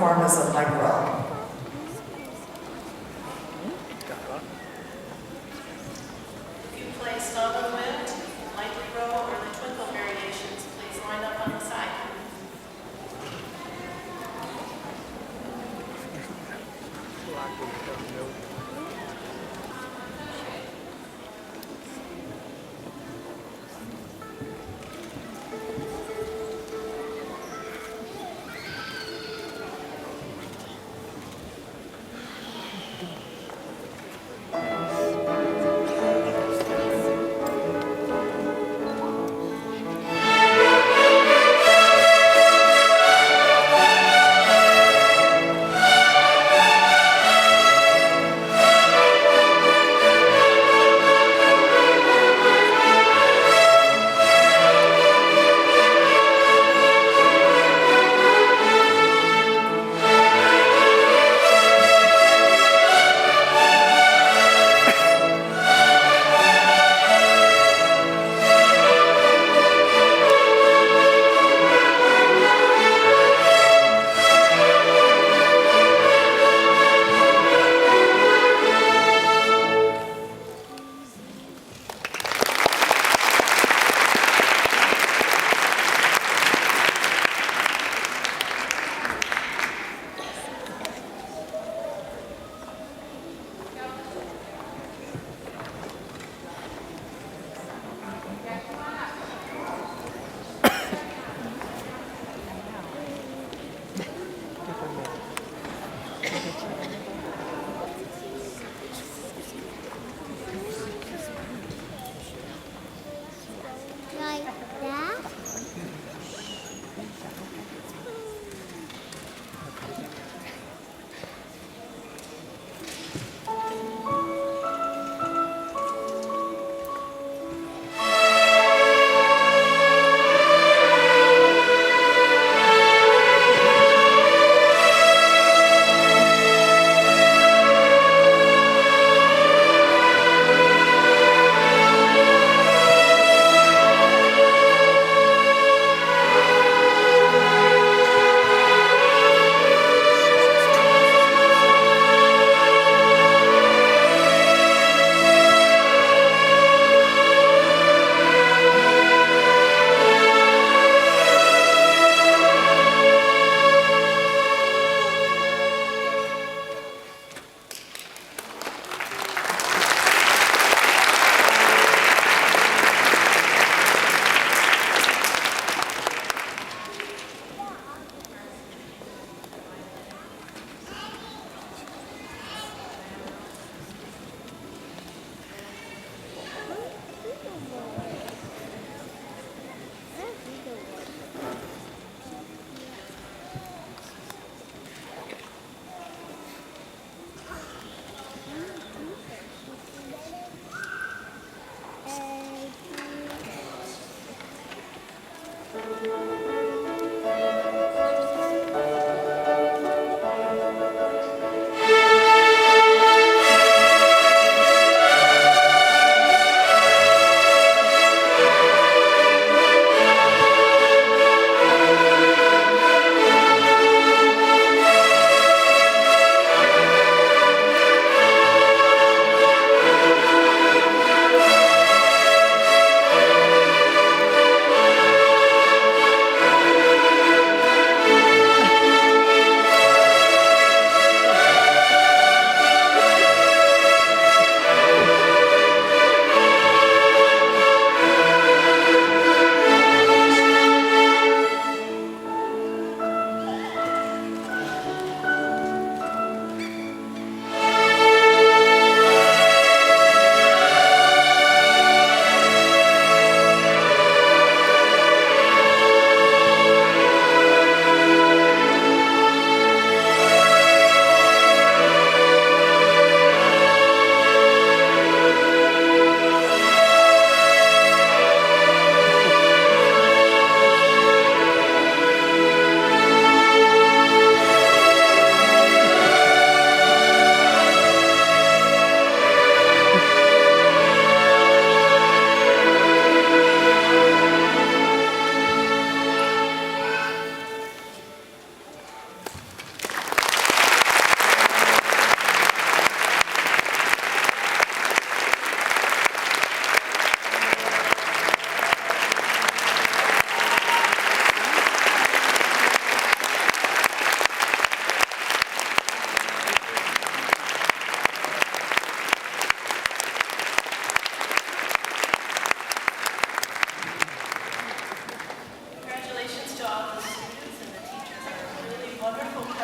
perform as allegro. If you play Stalin Wind, Lightly Row, or the Twinkle variations, please line up on the side.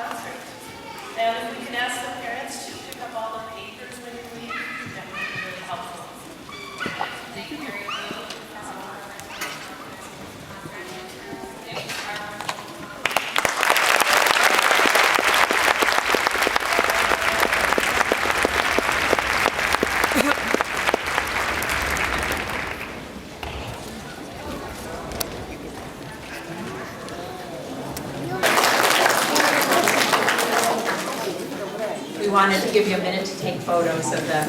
concert. And if we can ask the parents to pick up all the papers when you leave, that would be really helpful. Thank you, Mary Lou. We wanted to give you a minute to take photos of the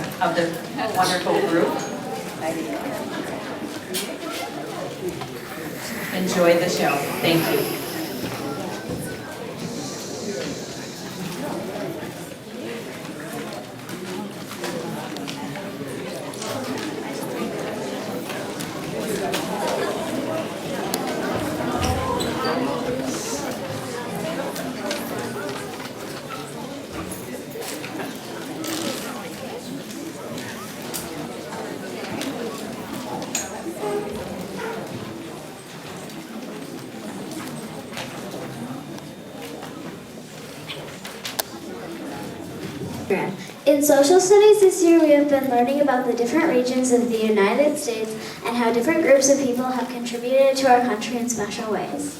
wonderful group. Enjoy the show. Thank you. In social studies this year, we have been learning about the different regions of the United States and how different groups of people have contributed to our country in special ways.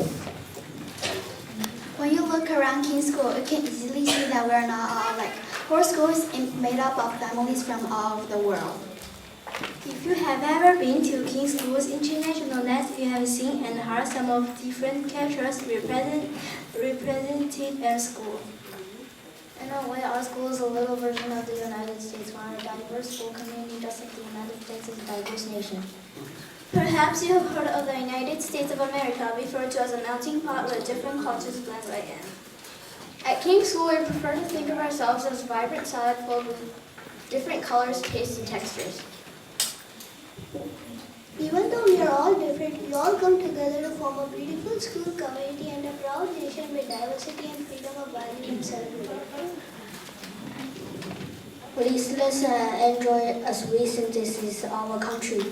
When you look around King School, you can easily see that we're not all alike. Our school is made up of families from all over the world. If you have ever been to King School's International Nest, you have seen and heard some of different cultures represented at school. In a way, our school is a little version of the United States. We're a diverse school community, just like the United States is a diverse nation. Perhaps you have heard of the United States of America, referred to as a melting pot where different cultures blend right in. At King School, we prefer to think of ourselves as vibrant salad filled with different colors, tastes, and textures. Even though we are all different, we all come together to form a beautiful school community and a proud nation with diversity and freedom of value and celebration. Please let's enjoy as we sing this is our country.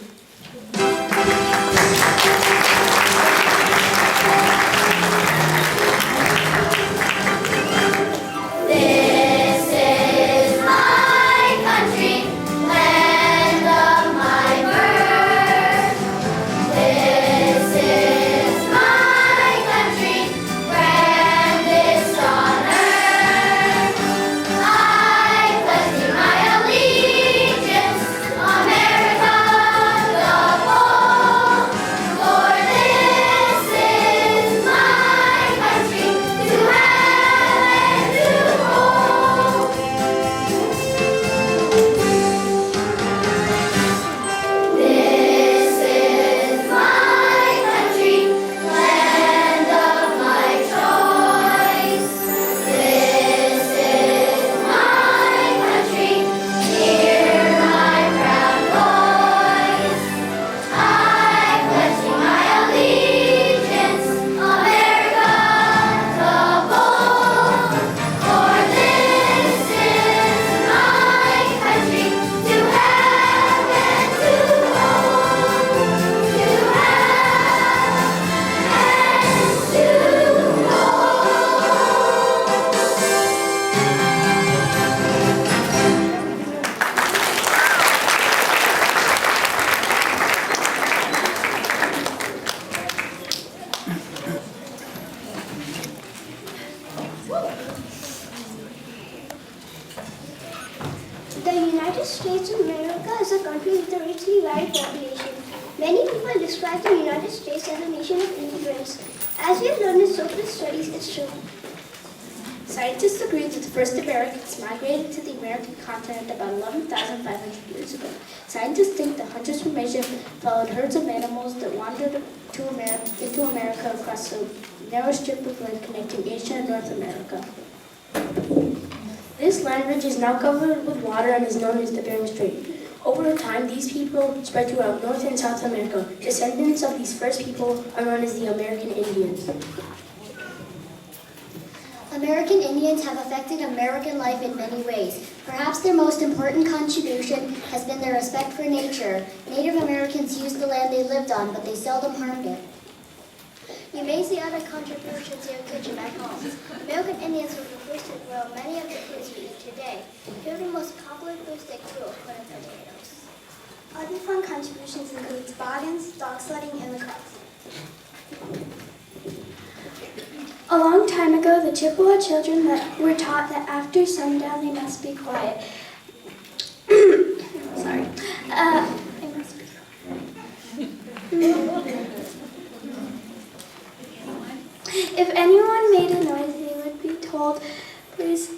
The United States of America is a country with a richly varied population. Many people describe the United States as a nation of immigrants. As we have learned in social studies, it's true. Scientists agree that the first Americans migrated to the American continent about 11,500 years ago. Scientists think the hunters from Asia followed herds of animals that wandered into America across a narrow strip of land connecting Asia and North America. This land bridge is now covered with water and is known as the Bering Strait. Over time, these people spread throughout North and South America. Descendants of these first people are known as the American Indians. American Indians have affected American life in many ways. Perhaps their most important contribution has been their respect for nature. Native Americans used the land they lived on, but they seldom harmed it. You may see other contributions in your kitchen at home. American Indians were the first to grow many of the foods we eat today. Here are the most popular foods they grew: corn and potatoes. Other fun contributions include toboggans, dog sledding, and lacrosse. A long time ago, the Chippewa children were taught that after sundown they must be quiet. Sorry. They must be quiet. If anyone made a noise, they would be told, please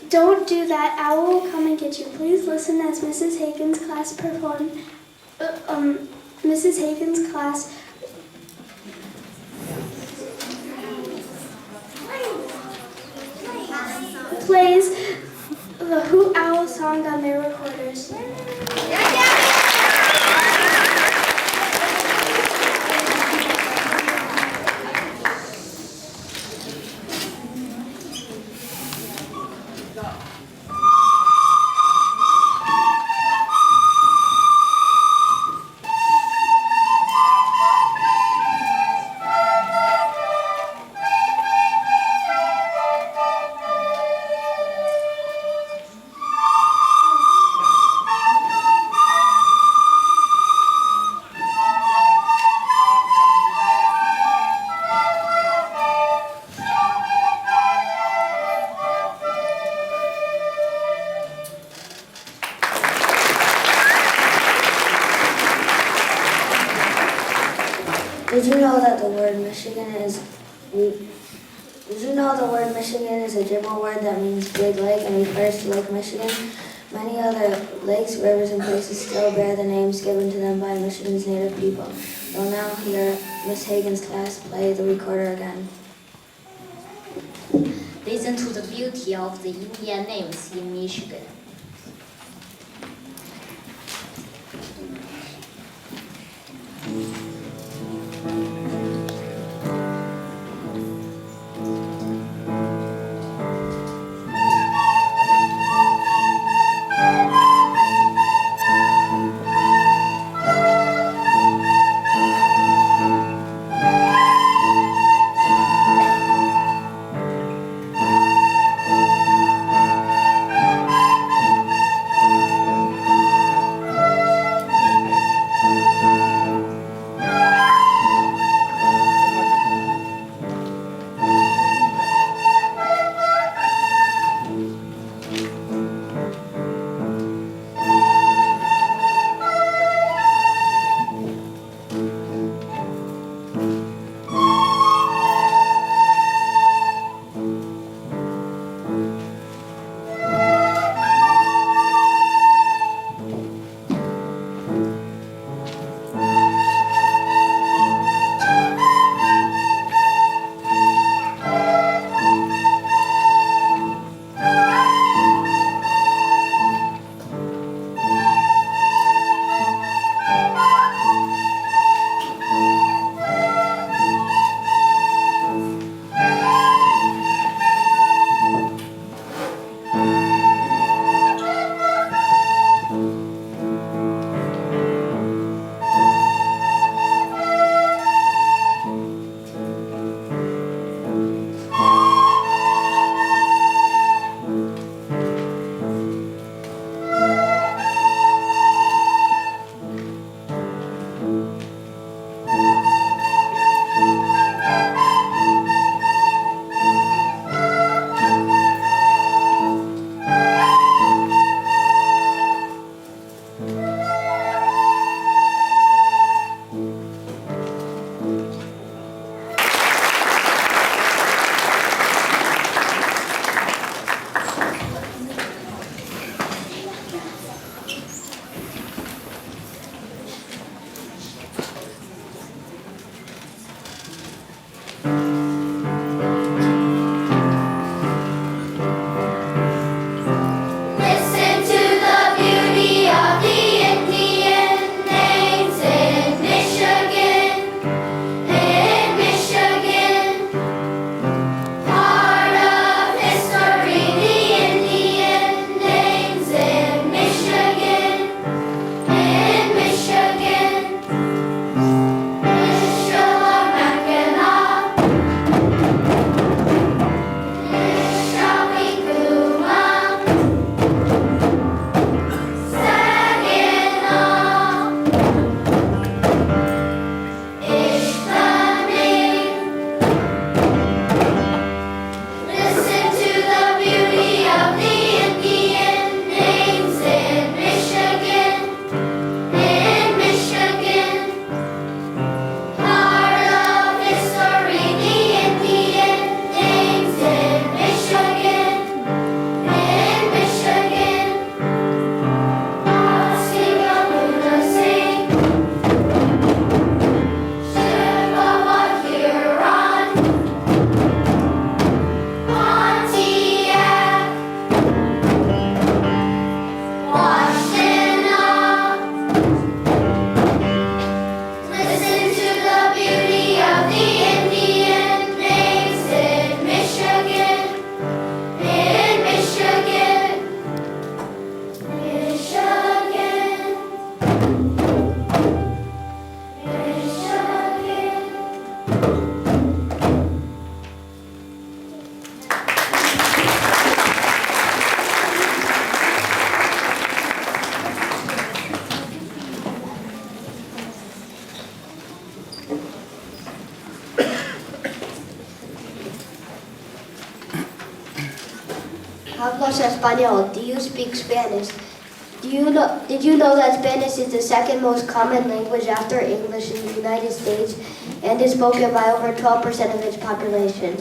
don't do that. Owl will come and get you. Please listen as Mrs. Hagen's class Mrs. Hagen's class plays the Hoot Owl song on their recorders. Did you know that the word Michigan is a German word that means big lake and refers to Lake Michigan? Many other lakes, rivers, and places still bear the names given to them by Michigan's native people. You'll now hear Miss Hagen's class play the recorder again. Listen to the beauty of the Indian names in Michigan. Hablas español? Do you speak Spanish? Did you know that Spanish is the second most common language after English in the United States and is spoken by over 12% of its population?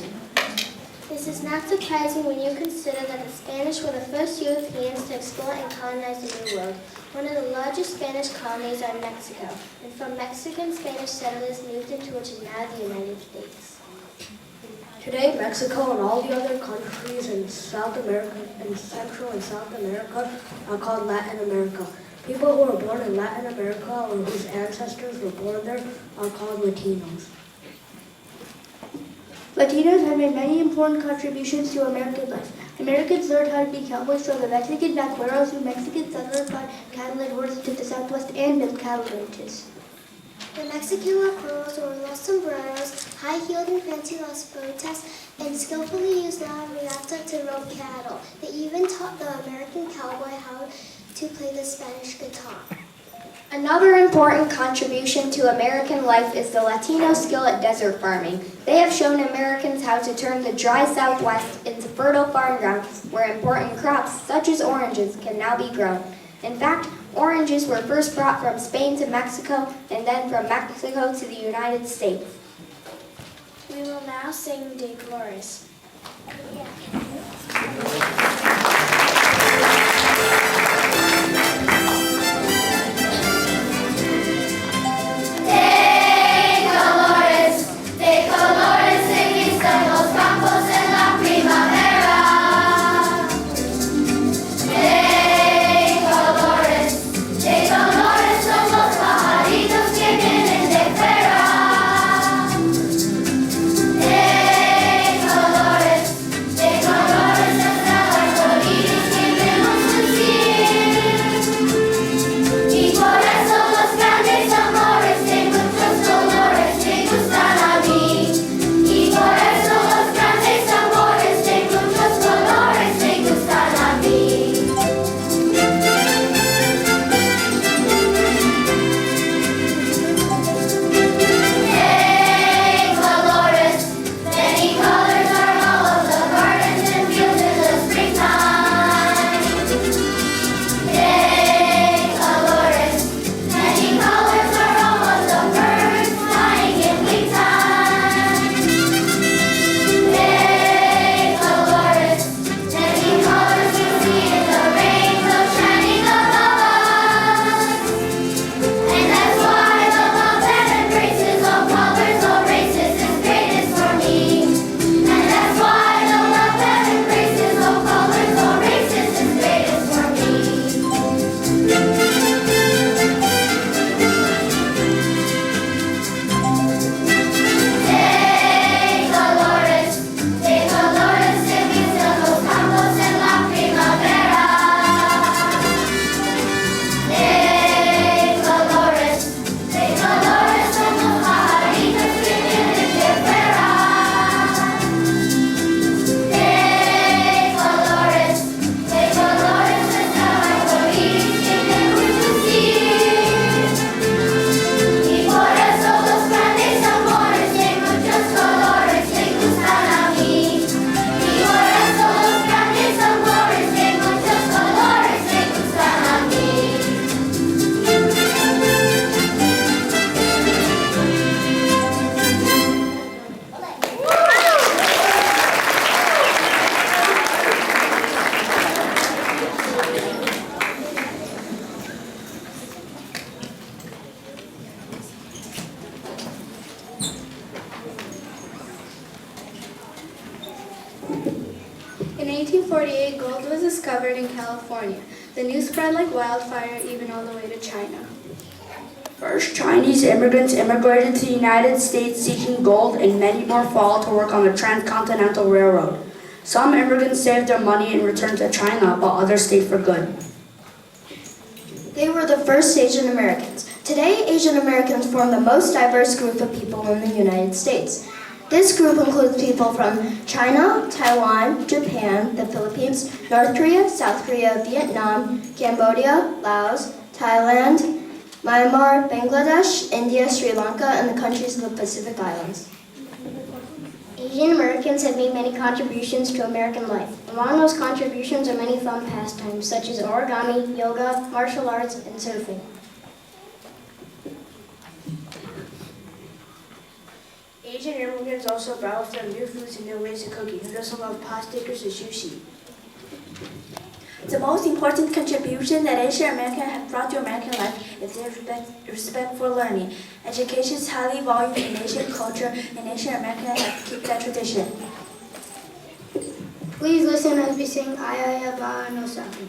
This is not surprising when you consider that the Spanish were the first Europeans to explore and colonize the New World. One of the largest Spanish colonies are in Mexico, and from Mexican Spanish settlers moved into which is now the United States. Today, Mexico and all the other countries in South America and Central and South America are called Latin America. People who were born in Latin America or whose ancestors were born there are called Latinos. Latinos have made many important contributions to American life. Americans learned how to be cowboys from the Mexican vaqueros who Mexican settlers brought cattle and horses to the Southwest and built cattle ranches. The Mexican vaqueros wore los sombreros, high-heeled and fancy las botas, and skillfully used la riata to rope cattle. They even taught the American cowboy how to play the Spanish guitar. Another important contribution to American life is the Latino skill at desert farming. They have shown Americans how to turn the dry Southwest into fertile farm grounds where important crops, such as oranges, can now be grown. In fact, oranges were first brought from Spain to Mexico and then from Mexico to the United States. We will now sing De Glorias. In 1848, gold was discovered in California. The news spread like wildfire, even all the way to China. First, Chinese immigrants immigrated to the United States seeking gold, and many more followed to work on the Transcontinental Railroad. Some immigrants saved their money and returned to China, while others stayed for good. They were the first Asian Americans. Today, Asian Americans form the most diverse group of people in the United States. This group includes people from China, Taiwan, Japan, the Philippines, North Korea, South Korea, Vietnam, Cambodia, Laos, Thailand, Myanmar, Bangladesh, India, Sri Lanka, and the countries of the Pacific Islands. Asian Americans have made many contributions to American life. Among those contributions are many fun pastimes, such as origami, yoga, martial arts, and surfing. Asian immigrants also brought with them new foods and new ways of cooking. Who doesn't love pasta stickers and sushi? The most important contribution that Asian Americans have brought to American life is their respect for learning. Education is highly valued in Asian culture, and Asian Americans have kept that tradition. Please listen as we sing Ayaya Ba no Saki.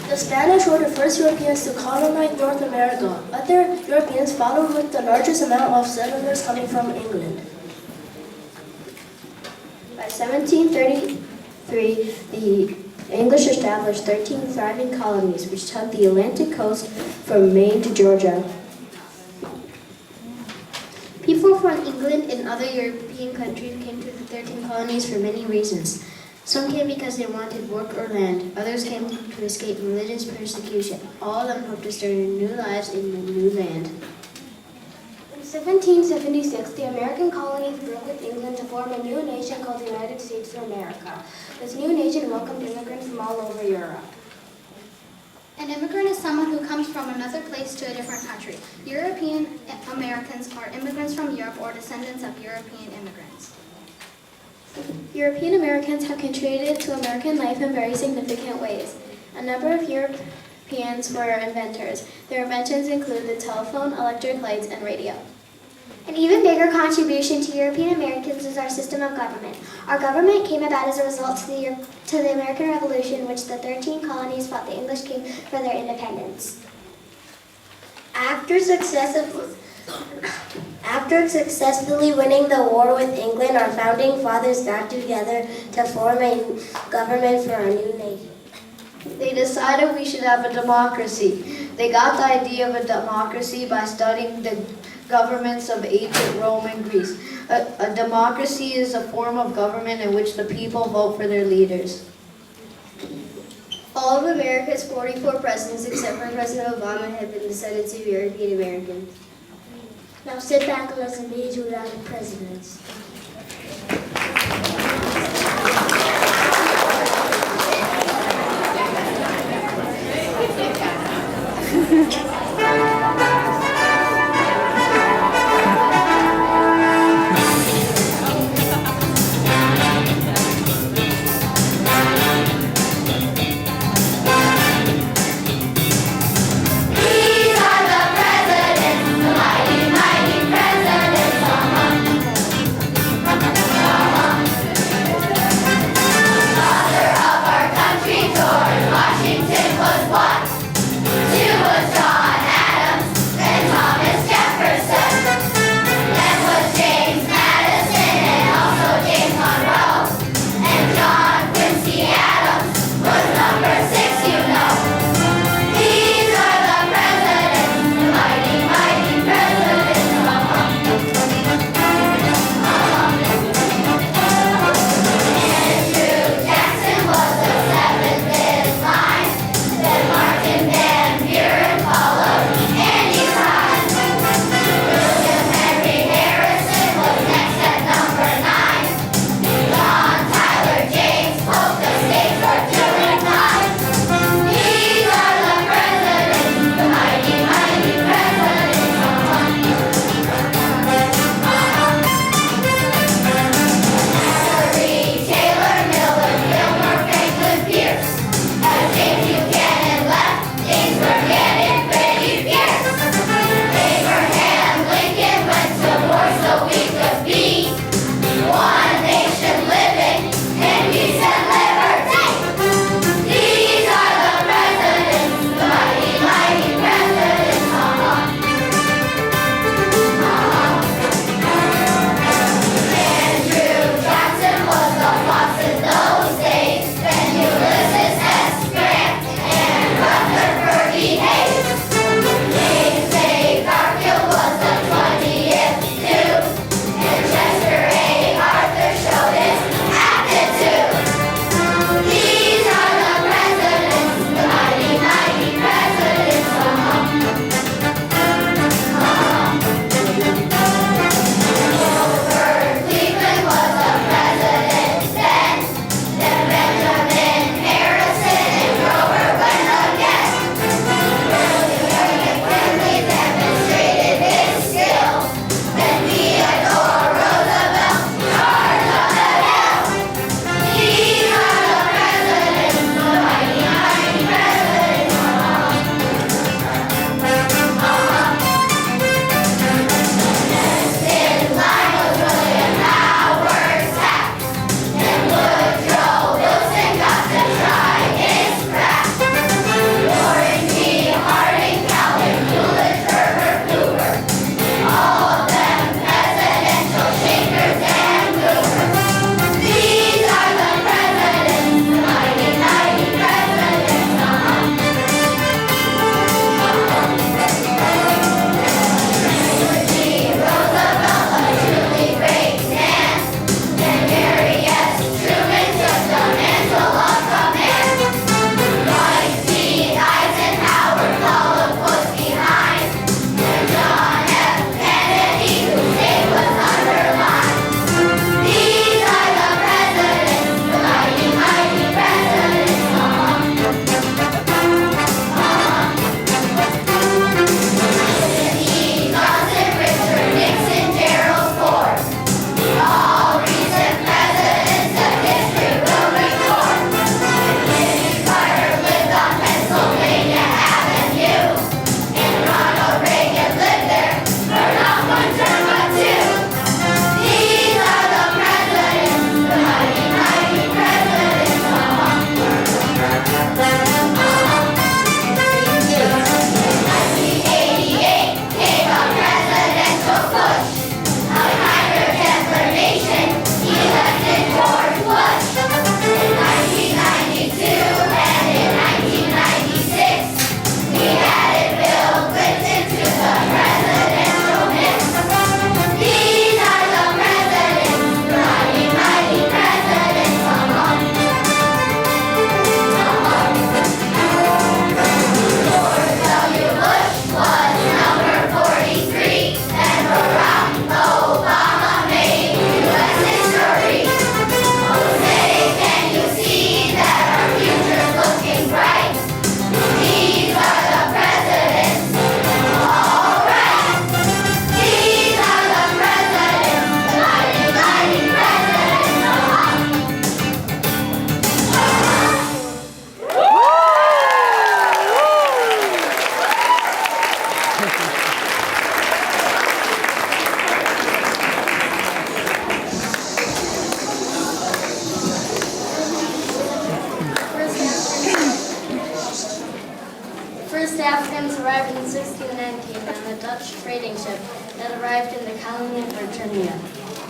The Spanish were the first Europeans to colonize North America. Other Europeans followed with the largest amount of settlers coming from England. By 1733, the English established 13 thriving colonies, which tugged the Atlantic coast from Maine to Georgia. People from England and other European countries came to the 13 colonies for many reasons. Some came because they wanted work or land. Others came to escape religious persecution. All of them hoped to start new lives in the new land. In 1776, the American colonies broke with England to form a new nation called the United States of America. This new nation welcomed immigrants from all over Europe. An immigrant is someone who comes from another place to a different country. European Americans are immigrants from Europe or descendants of European immigrants. European Americans have contributed to American life in very significant ways. A number of Europeans were inventors. Their inventions include the telephone, electric lights, and radio. An even bigger contribution to European Americans is our system of government. Our government came about as a result to the American Revolution, in which the 13 colonies fought the English king for their independence. After successfully winning the war with England, our founding fathers got together to form a government for our new nation. They decided we should have a democracy. They got the idea of a democracy by studying the governments of ancient Rome and Greece. A democracy is a form of government in which the people vote for their leaders. All of America's 44 presidents, except for President Obama, have been descendants of European Americans. Now sit back and listen to these United presidents. Martin First Africans arrived in 1619 on the Dutch trading ship that arrived in the colony of Virginia.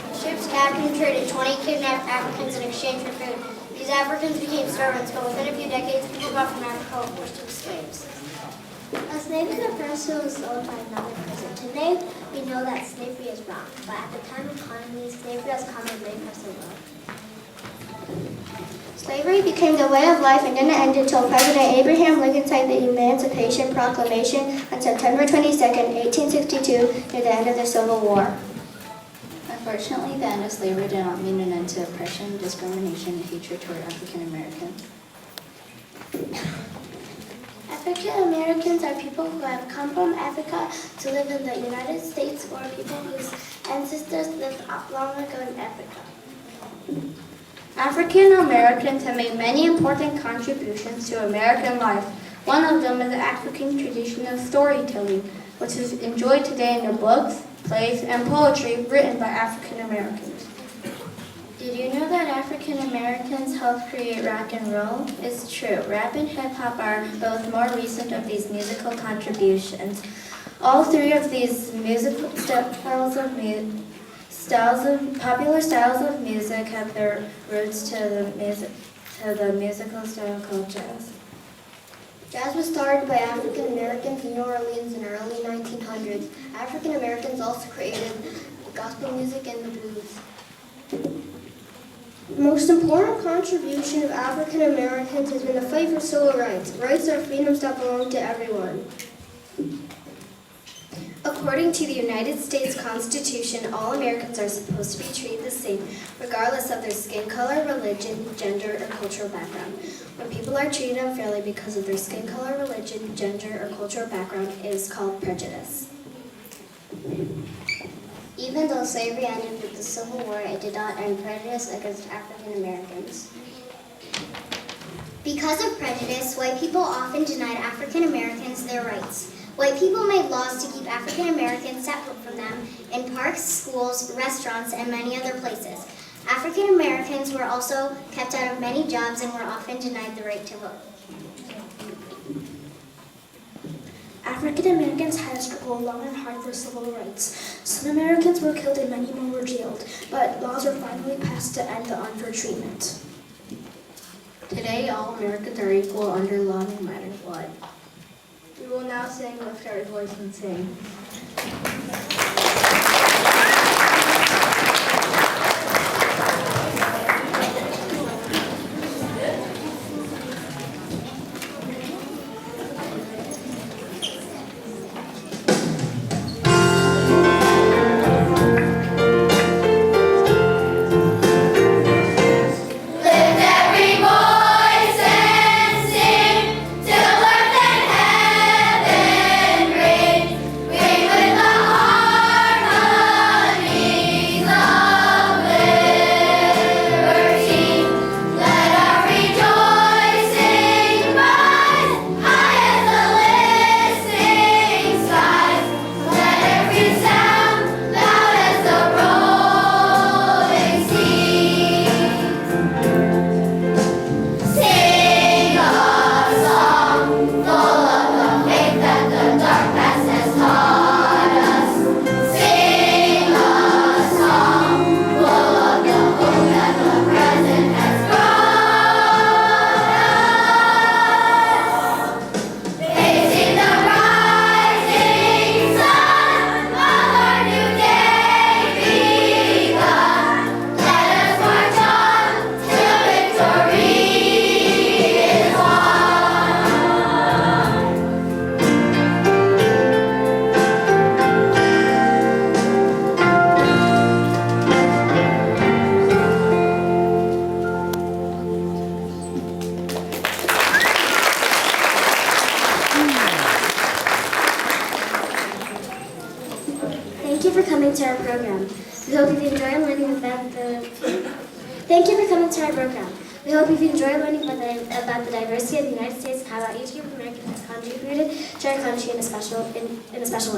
The ship's captain traded 20 kidnapped Africans in exchange for food. These Africans became servants, but within a few decades, people brought from Africa were forced to be slaves. A slave is a person who is sold by another person. Today, we know that slavery is wrong, but at the time of colony, slavery was commonly for the world. Slavery became the way of life and didn't end until President Abraham Lincoln signed the Emancipation Proclamation on September 22, 1862, near the end of the Civil War. Unfortunately, the end of slavery did not mean an end to oppression, discrimination, and hatred toward African Americans. African Americans are people who have come from Africa to live in the United States, or people whose ancestors lived long ago in Africa. African Americans have made many important contributions to American life. One of them is the African tradition of storytelling, which is enjoyed today in the books, plays, and poetry written by African Americans. Did you know that African Americans helped create rock and roll? It's true. Rap and hip hop are both more recent of these musical contributions. All three of these musical popular styles of music have their roots to the musical style called jazz. Jazz was started by African Americans in New Orleans in the early 1900s. African Americans also created gospel music and the blues. The most important contribution of African Americans has been the fight for civil rights. Rights are freedoms that belong to everyone. According to the United States Constitution, all Americans are supposed to be treated the same, regardless of their skin color, religion, gender, or cultural background. When people are treated unfairly because of their skin color, religion, gender, or cultural background, it is called prejudice. Even though slavery ended with the Civil War, it did not end prejudice against African Americans. Because of prejudice, white people often denied African Americans their rights. White people made laws to keep African Americans separate from them in parks, schools, restaurants, and many other places. African Americans were also kept out of many jobs and were often denied the right to vote. African Americans had to struggle long and hard for civil rights. Some Americans were killed and many more were jailed, but laws were finally passed to end the unfair treatment. Today, all Americans are equal under law no matter what. We will now sing Lift Our Voice and Sing. Thank you for coming to our program. We hope you enjoy learning about Thank you for coming to our program. We hope you enjoy learning about the diversity of the United States and how each group of Americans has contributed to our country in a special way. This is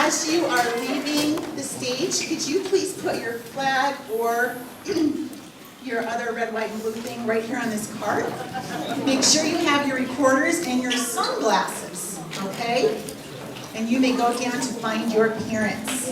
as you are leaving the stage, could you please put your flag or your other red, white, and blue thing right here on this card? Make sure you have your recorders and your sunglasses, okay? And you may go down to find your parents.